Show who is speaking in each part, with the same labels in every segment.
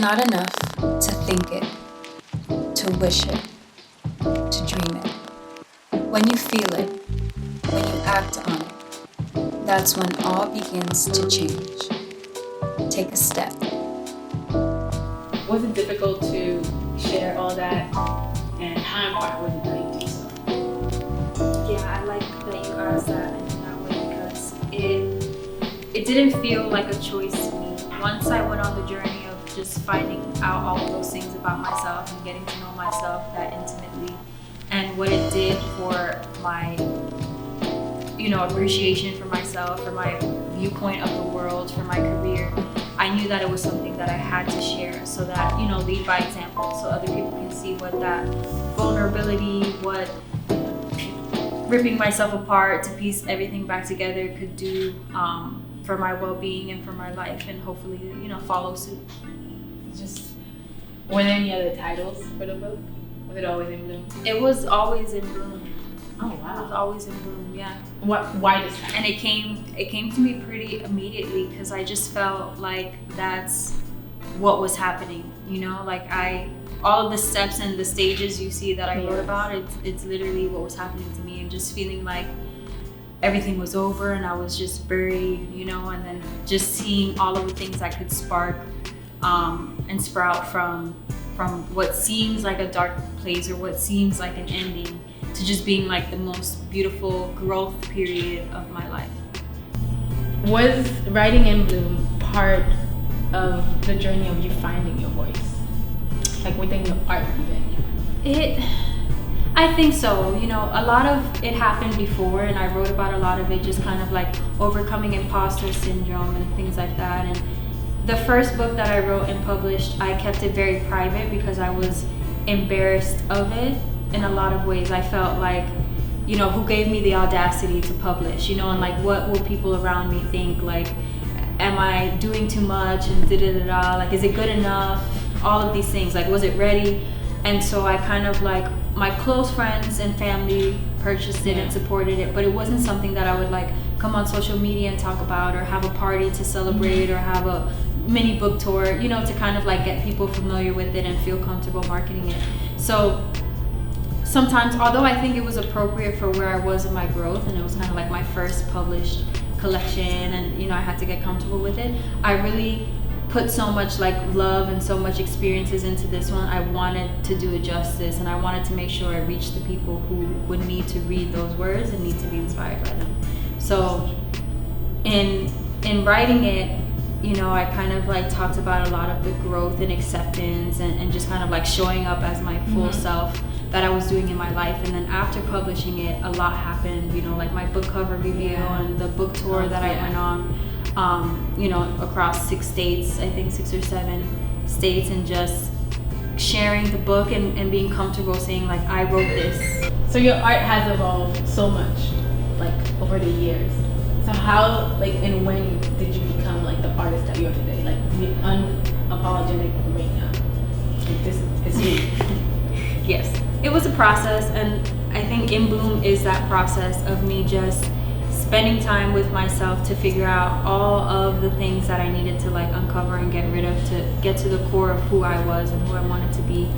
Speaker 1: not enough to think it, to wish it, to dream it. When you feel it, when you act on it, that's when all begins to change. Take a step.
Speaker 2: Was it difficult to share all that, and how important was it that you do so?
Speaker 3: Yeah, I like that you asked that in that way because it didn't feel like a choice to me. Once I went on the journey of just finding out all of those things about myself and getting to know myself that intimately, and what it did for my, appreciation for myself, for my viewpoint of the world, for my career, I knew that it was something that I had to share so that, lead by example so other people can see what that vulnerability, what ripping myself apart to piece everything back together could do for my well-being and for my life, and hopefully, follow suit.
Speaker 2: Were there any other titles for the book? Was it always in bloom?
Speaker 3: It was always in bloom.
Speaker 2: Oh wow!
Speaker 3: It was always in bloom, yeah.
Speaker 2: Why this time?
Speaker 3: And it came to me pretty immediately because I just felt like that's what was happening. All of the steps and the stages you see that I wrote about, it's literally what was happening to me, and just feeling like everything was over and I was just buried, and then just seeing all of the things that could spark and sprout from what seems like a dark place or what seems like an ending to just being like the most beautiful growth period of my life.
Speaker 2: Was writing in bloom part of the journey of you finding your voice, like within your art even?
Speaker 3: I think so. A lot of it happened before, and I wrote about a lot of it, just kind of like overcoming imposter syndrome and things like that. And the first book that I wrote and published, I kept it very private because I was embarrassed of it in a lot of ways. I felt like, who gave me the audacity to publish, and like, what will people around me think? Like, am I doing too much? And da-da-da-da, like, is it good enough? All of these things, like, was it ready? And so I kind of like, my close friends and family purchased it and supported it, but it wasn't something that I would like come on social media and talk about, or have a party to celebrate, or have a mini book tour, to kind of like get people familiar with it and feel comfortable marketing it. So sometimes, although I think it was appropriate for where I was in my growth, and it was kind of like my first published collection, and I had to get comfortable with it, I really put so much like love and so much experiences into this one. I wanted to do it justice, and I wanted to make sure I reached the people who would need to read those words and need to be inspired by them. So in writing it, I kind of like talked about a lot of the growth and acceptance and just kind of like showing up as my full self that I was doing in my life. And then after publishing it, a lot happened, like my book cover review and the book tour that I went on, across 6 states, I think 6 or 7 states, and just sharing the book and being comfortable saying like, I wrote this.
Speaker 2: So your art has evolved so much, like over the years. So how, like, and when did you become like the artist that you are today? Like the unapologetic Reyna. Like, this is you.
Speaker 3: Yes, it was a process, and I think In Bloom is that process of me just spending time with myself to figure out all of the things that I needed to like uncover and get rid of to get to the core of who I was and who I wanted to be.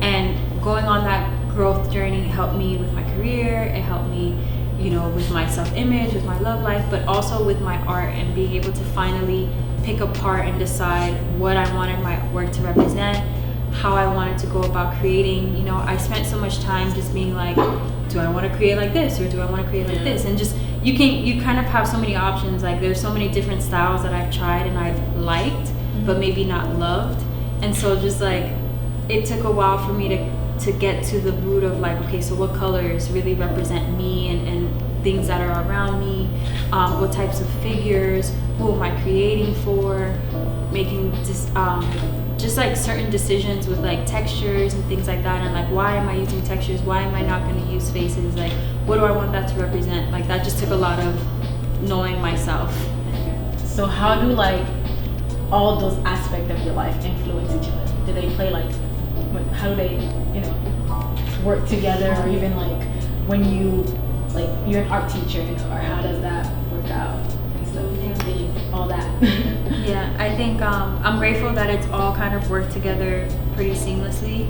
Speaker 3: And going on that growth journey helped me with my career. It helped me, with my self-image, with my love life, but also with my art, and being able to finally pick apart and decide what I wanted my work to represent, how I wanted to go about creating. I spent so much time just being like, do I want to create like this, or do I want to create like this? And just you kind of have so many options. Like, there's so many different styles that I've tried and I've liked, but maybe not loved. And so just like, it took a while for me to get to the root of like, okay, so what colors really represent me and things that are around me, what types of figures, who am I creating for, making just like certain decisions with like textures and things like that, and like, why am I using textures, why am I not going to use faces, like, what do I want that to represent? Like, that just took a lot of knowing myself.
Speaker 2: So how do like all those aspects of your life influence each other? Do they play like, how do they work together, or even like when you're an art teacher, or how does that work out and stuff, all that?
Speaker 3: Yeah, I think I'm grateful that it's all kind of worked together pretty seamlessly.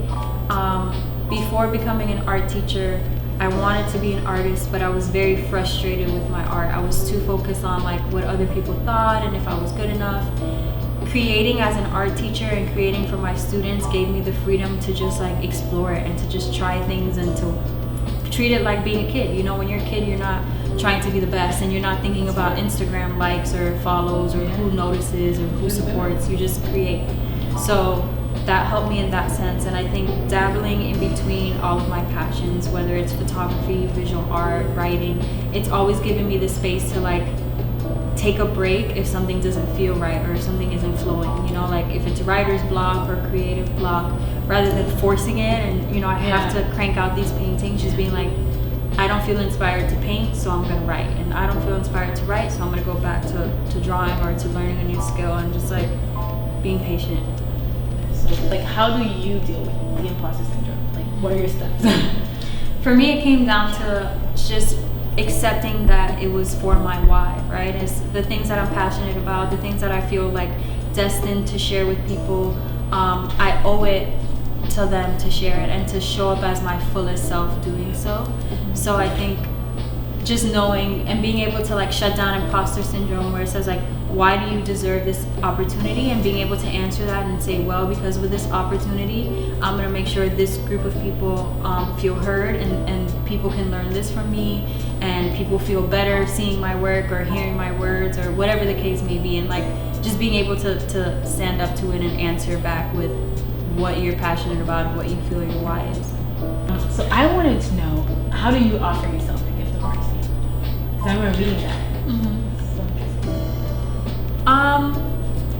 Speaker 3: Before becoming an art teacher, I wanted to be an artist, but I was very frustrated with my art. I was too focused on like what other people thought and if I was good enough. Creating as an art teacher and creating for my students gave me the freedom to just like explore it and to just try things and to treat it like being a kid. You know, when you're a kid, you're not trying to be the best and you're not thinking about Instagram likes or follows or who notices or who supports. You just create. So that helped me in that sense. And I think dabbling in between all of my passions, whether it's photography, visual art, writing, it's always given me the space to like take a break if something doesn't feel right or if something isn't flowing, you know, like if it's writer's block or creative block, rather than forcing it and, you know, I have to crank out these paintings, just being like, I don't feel inspired to paint, so I'm gonna write, and I don't feel inspired to write, so I'm gonna go back to drawing or to learning a new skill, and just like being patient.
Speaker 2: So like, how do you deal with the imposter syndrome? Like, what are your steps?
Speaker 3: For me, it came down to just accepting that it was for my why, right? It's the things that I'm passionate about, the things that I feel like destined to share with people. I owe it to them to share it and to show up as my fullest self doing so. So I think just knowing and being able to like shut down imposter syndrome, where it says like, why do you deserve this opportunity, and being able to answer that and say, well, because with this opportunity, I'm gonna make sure this group of people feel heard, and people can learn this from me, and people feel better seeing my work or hearing my words or whatever the case may be, and like just being able to stand up to it and answer back with what you're passionate about and what you feel your why is.
Speaker 2: So I wanted to know, how do you offer yourself the gift of mercy? Because I remember reading that.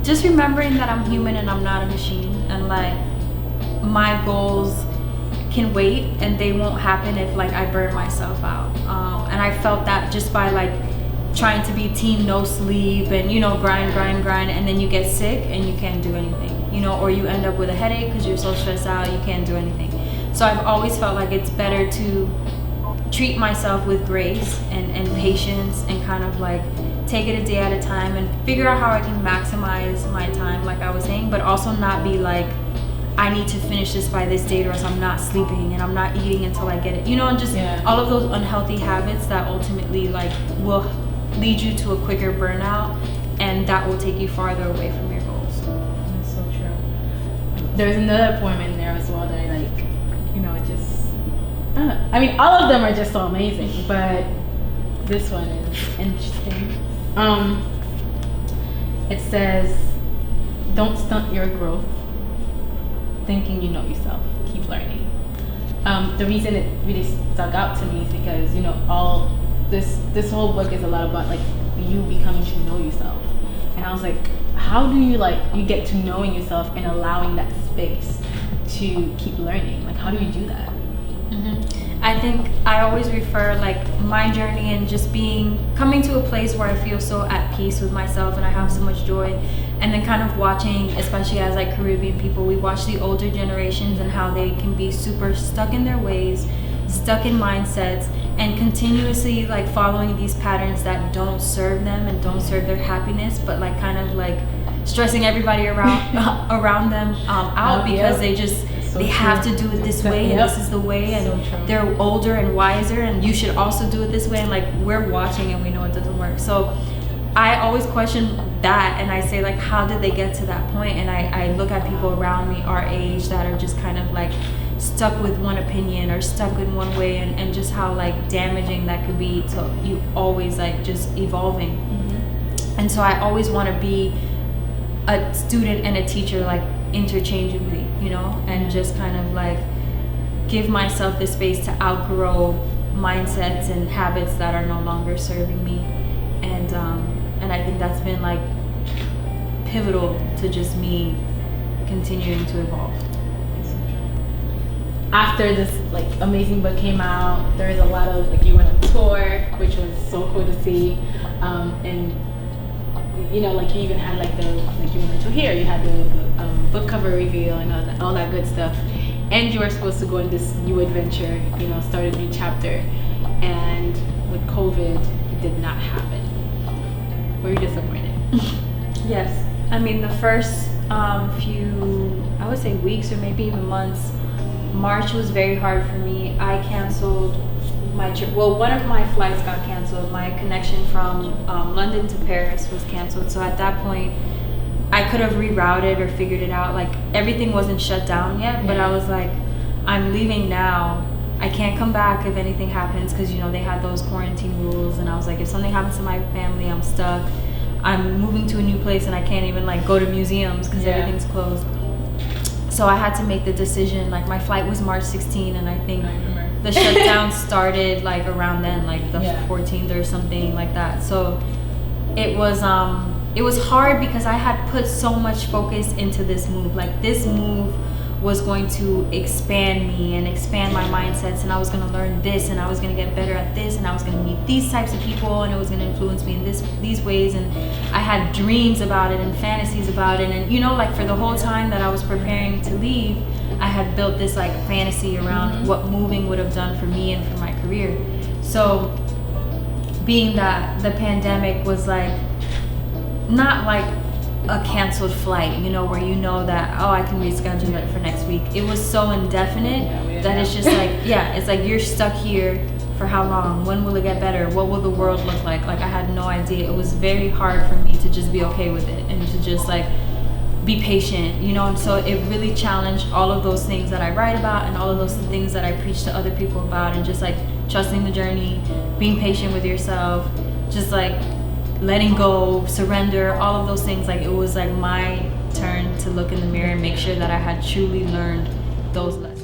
Speaker 3: Just remembering that I'm human and I'm not a machine, and like my goals can wait and they won't happen if like I burn myself out. And I felt that just by like trying to be team no sleep and, you know, grind, and then you get sick and you can't do anything, you know, or you end up with a headache because you're so stressed out, you can't do anything. So I've always felt like it's better to treat myself with grace and patience, and kind of like take it a day at a time and figure out how I can maximize my time, like I was saying, but also not be like, I need to finish this by this date or else I'm not sleeping and I'm not eating until I get it, you know, and just all of those unhealthy habits that ultimately like will lead you to a quicker burnout, and that will take you farther away from your goals.
Speaker 2: That's so true. There's another poem in there as well that I like, you know, it just, I mean, all of them are just so amazing, but this one is interesting. It says, don't stunt your growth thinking you know yourself, keep learning. The reason it really stuck out to me is because, you know, all this whole book is a lot about like you becoming to know yourself, and I was like, how do you like, you get to knowing yourself and allowing that space to keep learning? Like, how do you do that?
Speaker 3: I think I always refer like my journey and just coming to a place where I feel so at peace with myself and I have so much joy, and then kind of watching, especially as like Caribbean people, we watch the older generations and how they can be super stuck in their ways, stuck in mindsets, and continuously like following these patterns that don't serve them and don't serve their happiness, but like kind of like stressing everybody around them out because they just they have to do it this way, and this is the way, and they're older and wiser, and you should also do it this way, and like we're watching and we know it doesn't work. So I always question that, and I say like, how did they get to that point? And I look at people around me our age that are just kind of like stuck with one opinion or stuck in one way, and just how like damaging that could be to you always like just evolving. And so I always want to be a student and a teacher like interchangeably, you know, and just kind of like give myself the space to outgrow mindsets and habits that are no longer serving me. And I think that's been like pivotal to just me continuing to evolve. After this like amazing book came out, there was a lot of like, you went on tour, which was so cool to see, and you know, like you even had like you went to here, you had the book cover reveal and all that good stuff, and you were supposed to go on this new adventure, you know, start a new chapter, and with COVID, it did not happen. Were you disappointed? Yes, I mean, the first few, I would say weeks or maybe even months, March was very hard for me. I canceled my trip. Well, one of my flights got canceled. My connection from London to Paris was canceled. So at that point, I could have rerouted or figured it out. Like, everything wasn't shut down yet, but I was like, I'm leaving now. I can't come back if anything happens, because, you know, they had those quarantine rules. And I was like, if something happens to my family, I'm stuck. I'm moving to a new place and I can't even like go to museums because everything's closed. So I had to make the decision. Like, my flight was March 16th, and I think the shutdown started like around then, like the 14th or something like that. So it was hard because I had put so much focus into this move. Like, this move was going to expand me and expand my mindsets, and I was going to learn this, and I was going to get better at this, and I was going to meet these types of people, and it was going to influence me in these ways. And I had dreams about it and fantasies about it, and, you know, like, for the whole time that I was preparing to leave, I had built this like fantasy around what moving would have done for me and for my career. So being that the pandemic was like not like a canceled flight, you know, where you know that, oh, I can reschedule it for next week. It was so indefinite that it's just like, it's like you're stuck here for how long? When will it get better? What will the world look like? Like, I had no idea. It was very hard for me to just be okay with it and to just like be patient, you know. And so it really challenged all of those things that I write about and all of those things that I preach to other people about, and just like trusting the journey, being patient with yourself, just like letting go, surrender, all of those things. Like, it was like my turn to look in the mirror and make sure that I had truly learned those lessons.